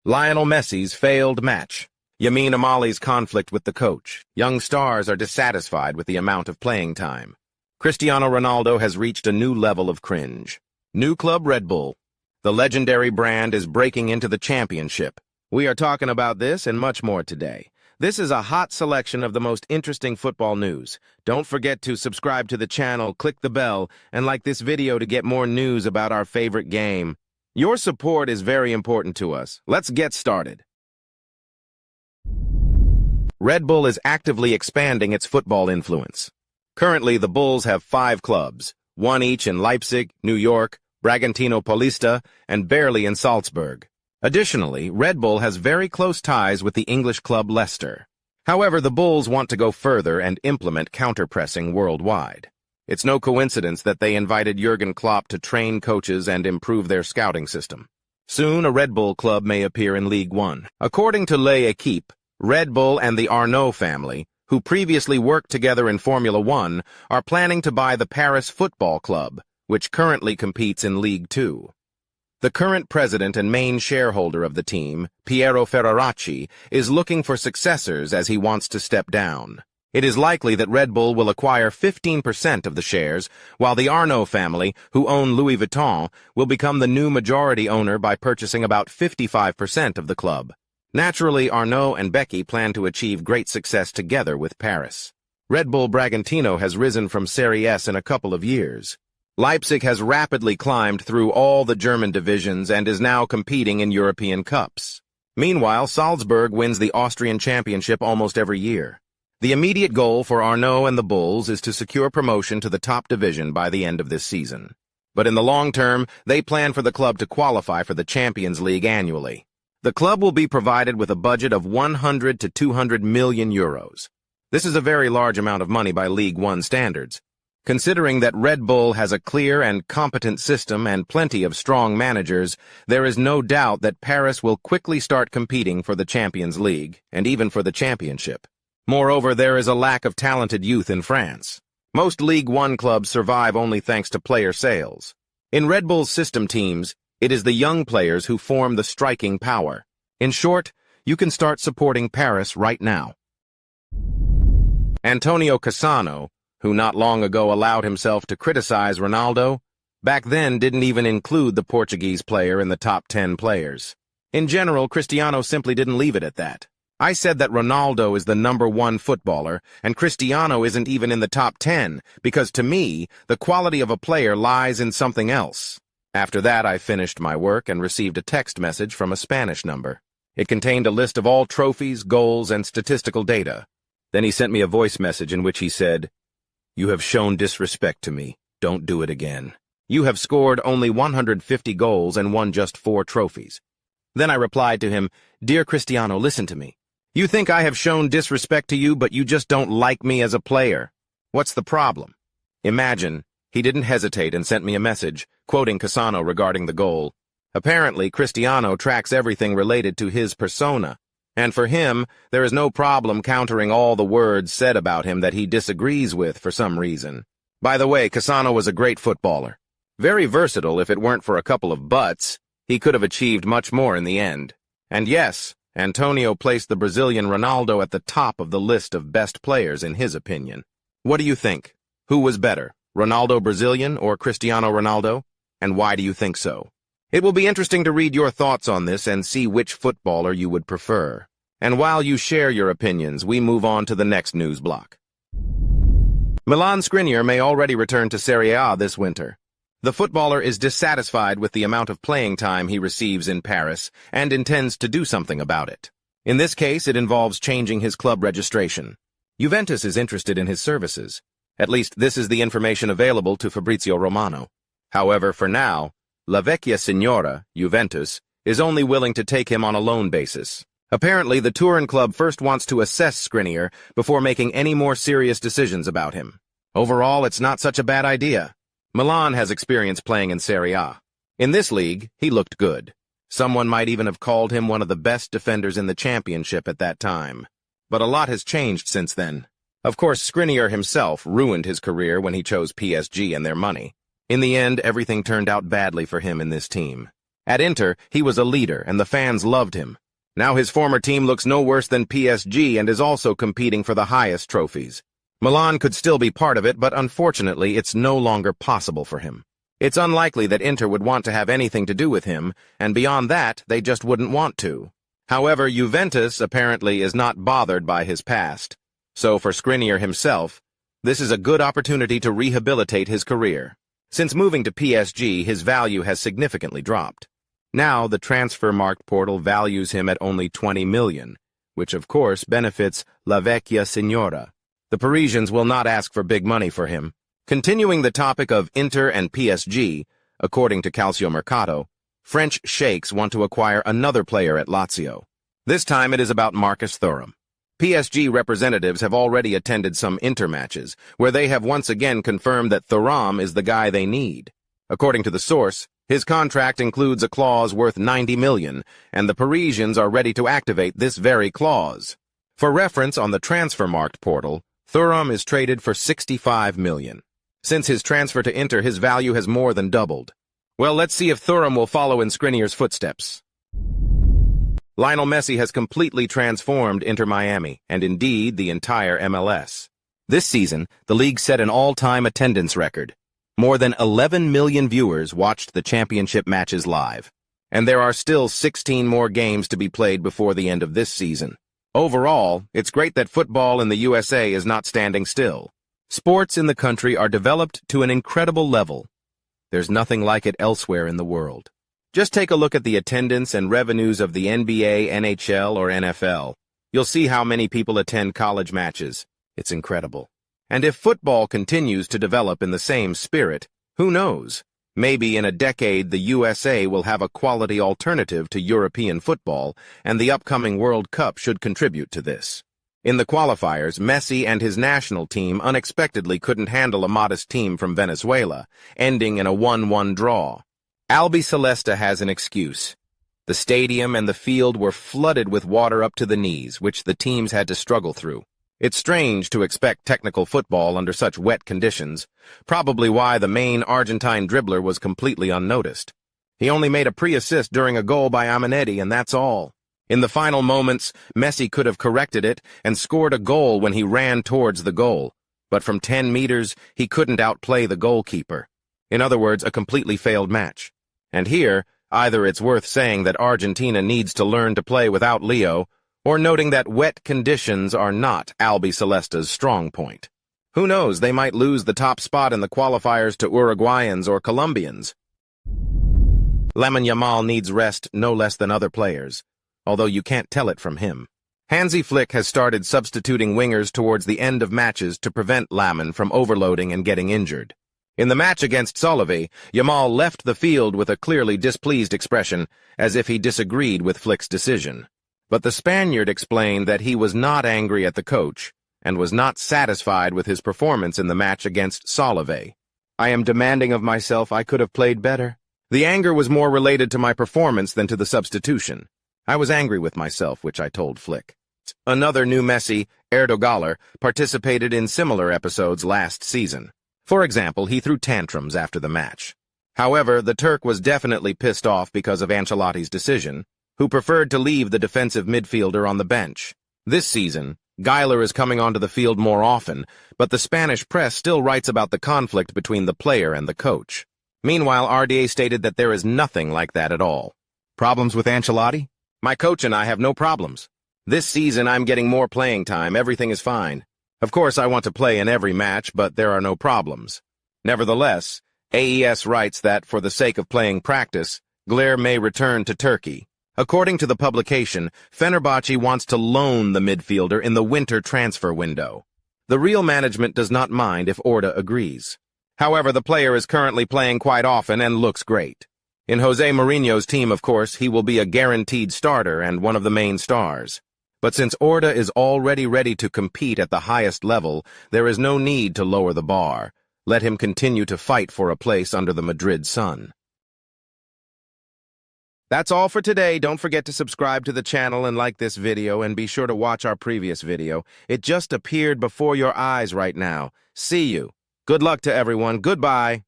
Lionel Messi's failed match. Yamin Amali's conflict with the coach. Young stars are dissatisfied with the amount of playing time. Cristiano Ronaldo has reached a new level of cringe. New club Red Bull. The legendary brand is breaking into the championship. We are talking about this and much more today. This is a hot selection of the most interesting football news. Don't forget to subscribe to the channel, click the bell, and like this video to get more news about our favorite game. Your support is very important to us. Let's get started. Red Bull is actively expanding its football influence. Currently, the Bulls have 5 clubs, one each in Leipzig, New York, Bragantino Paulista, and barely in Salzburg. Additionally, Red Bull has very close ties with the English club Leicester. However, the Bulls want to go further and implement counter-pressing worldwide. It's no coincidence that they invited Jurgen Klopp to train coaches and improve their scouting system. Soon, a Red Bull club may appear in League One. According to L'Équipe, Red Bull and the Arnault family, who previously worked together in Formula One, are planning to buy the Paris Football Club, which currently competes in League Two. The current president and main shareholder of the team, Piero Ferraracci, is looking for successors as he wants to step down. It is likely that Red Bull will acquire 15% of the shares, while the Arnault family, who own Louis Vuitton, will become the new majority owner by purchasing about 55% of the club. Naturally, Arnault and Becky plan to achieve great success together with Paris. Red Bull Bragantino has risen from Serie S in a couple of years. Leipzig has rapidly climbed through all the German divisions and is now competing in European cups. Meanwhile, Salzburg wins the Austrian championship almost every year. The immediate goal for Arnault and the Bulls is to secure promotion to the top division by the end of this season. But in the long term, they plan for the club to qualify for the Champions League annually. The club will be provided with a budget of 100 to 200 million euros. This is a very large amount of money by League One standards. Considering that Red Bull has a clear and competent system and plenty of strong managers, there is no doubt that Paris will quickly start competing for the Champions League, and even for the championship. Moreover, there is a lack of talented youth in France. Most League One clubs survive only thanks to player sales. In Red Bull's system teams, it is the young players who form the striking power. In short, you can start supporting Paris right now. Antonio Cassano, who not long ago allowed himself to criticize Ronaldo, back then didn't even include the Portuguese player in the top 10 players. In general, Cristiano simply didn't leave it at that. I said that Ronaldo is the #1 footballer, and Cristiano isn't even in the top 10, because to me, the quality of a player lies in something else. After that, I finished my work and received a text message from a Spanish number. It contained a list of all trophies, goals, and statistical data. Then he sent me a voice message in which he said, "You have shown disrespect to me. Don't do it again. You have scored only 150 goals and won just 4 trophies." Then I replied to him, "Dear Cristiano, listen to me. You think I have shown disrespect to you, but you just don't like me as a player. What's the problem?" Imagine, he didn't hesitate and sent me a message, quoting Cassano regarding the goal. Apparently, Cristiano tracks everything related to his persona, and for him, there is no problem countering all the words said about him that he disagrees with for some reason. By the way, Cassano was a great footballer. Very versatile if it weren't for a couple of buts. He could have achieved much more in the end. And yes, Antonio placed the Brazilian Ronaldo at the top of the list of best players in his opinion. What do you think? Who was better, Ronaldo Brazilian or Cristiano Ronaldo? And why do you think so? It will be interesting to read your thoughts on this and see which footballer you would prefer. And while you share your opinions, we move on to the next news block. Milan Skriniar may already return to Serie A this winter. The footballer is dissatisfied with the amount of playing time he receives in Paris and intends to do something about it. In this case, it involves changing his club registration. Juventus is interested in his services. At least this is the information available to Fabrizio Romano. However, for now, La Vecchia Signora, Juventus, is only willing to take him on a loan basis. Apparently, the Turin club first wants to assess Skriniar before making any more serious decisions about him. Overall, it's not such a bad idea. Milan has experience playing in Serie A. In this league, he looked good. Someone might even have called him one of the best defenders in the championship at that time. But a lot has changed since then. Of course, Skriniar himself ruined his career when he chose PSG and their money. In the end, everything turned out badly for him in this team. At Inter, he was a leader, and the fans loved him. Now his former team looks no worse than PSG and is also competing for the highest trophies. Milan could still be part of it, but unfortunately it's no longer possible for him. It's unlikely that Inter would want to have anything to do with him, and beyond that, they just wouldn't want to. However, Juventus apparently is not bothered by his past. So for Skriniar himself, this is a good opportunity to rehabilitate his career. Since moving to PSG, his value has significantly dropped. Now, the transfer-markt portal values him at only 20 million, which of course benefits La Vecchia Signora. The Parisians will not ask for big money for him. Continuing the topic of Inter and PSG, according to Calciomercato, French sheikhs want to acquire another player at Lazio. This time it is about Marcus Thuram. PSG representatives have already attended some Inter matches, where they have once again confirmed that Thuram is the guy they need. According to the source, his contract includes a clause worth 90 million, and the Parisians are ready to activate this very clause. For reference on the Transfermarkt portal, Thuram is traded for 65 million. Since his transfer to Inter, his value has more than doubled. Well, let's see if Thuram will follow in Skriniar's footsteps. Lionel Messi has completely transformed Inter Miami, and indeed the entire MLS. This season, the league set an all-time attendance record. More than 11 million viewers watched the championship matches live. And there are still 16 more games to be played before the end of this season. Overall, it's great that football in the USA is not standing still. Sports in the country are developed to an incredible level. There's nothing like it elsewhere in the world. Just take a look at the attendance and revenues of the NBA, NHL, or NFL. You'll see how many people attend college matches. It's incredible. And if football continues to develop in the same spirit, who knows? Maybe in a decade the USA will have a quality alternative to European football, and the upcoming World Cup should contribute to this. In the qualifiers, Messi and his national team unexpectedly couldn't handle a modest team from Venezuela, ending in a 1-1 draw. Albiceleste has an excuse. The stadium and the field were flooded with water up to the knees, which the teams had to struggle through. It's strange to expect technical football under such wet conditions, probably why the main Argentine dribbler was completely unnoticed. He only made a pre-assist during a goal by Amenetti, and that's all. In the final moments, Messi could have corrected it and scored a goal when he ran towards the goal, but from 10 meters, he couldn't outplay the goalkeeper. In other words, a completely failed match. And here, either it's worth saying that Argentina needs to learn to play without Leo, or noting that wet conditions are not Albiceleste's strong point. Who knows, they might lose the top spot in the qualifiers to Uruguayans or Colombians. Lamine Yamal needs rest no less than other players, although you can't tell it from him. Hansi Flick has started substituting wingers towards the end of matches to prevent Lamine from overloading and getting injured. In the match against Salzburg, Yamal left the field with a clearly displeased expression, as if he disagreed with Flick's decision. But the Spaniard explained that he was not angry at the coach, and was not satisfied with his performance in the match against Salzburg. I am demanding of myself I could have played better. The anger was more related to my performance than to the substitution. I was angry with myself, which I told Flick. Another new Messi, Erdogaler, participated in similar episodes last season. For example, he threw tantrums after the match. However, the Turk was definitely pissed off because of Ancelotti's decision, who preferred to leave the defensive midfielder on the bench. This season, Geiler is coming onto the field more often, but the Spanish press still writes about the conflict between the player and the coach. Meanwhile, RDA stated that there is nothing like that at all. Problems with Ancelotti? My coach and I have no problems. This season I'm getting more playing time, everything is fine. Of course I want to play in every match, but there are no problems. Nevertheless, AES writes that, for the sake of playing practice, Gler may return to Turkey. According to the publication, Fenerbahce wants to loan the midfielder in the winter transfer window. The Real management does not mind if Orta agrees. However, the player is currently playing quite often and looks great. In Jose Mourinho's team, of course, he will be a guaranteed starter and one of the main stars. But since Orta is already ready to compete at the highest level, there is no need to lower the bar. Let him continue to fight for a place under the Madrid sun. That's all for today. Don't forget to subscribe to the channel and like this video, and be sure to watch our previous video. It just appeared before your eyes right now. See you. Good luck to everyone. Goodbye.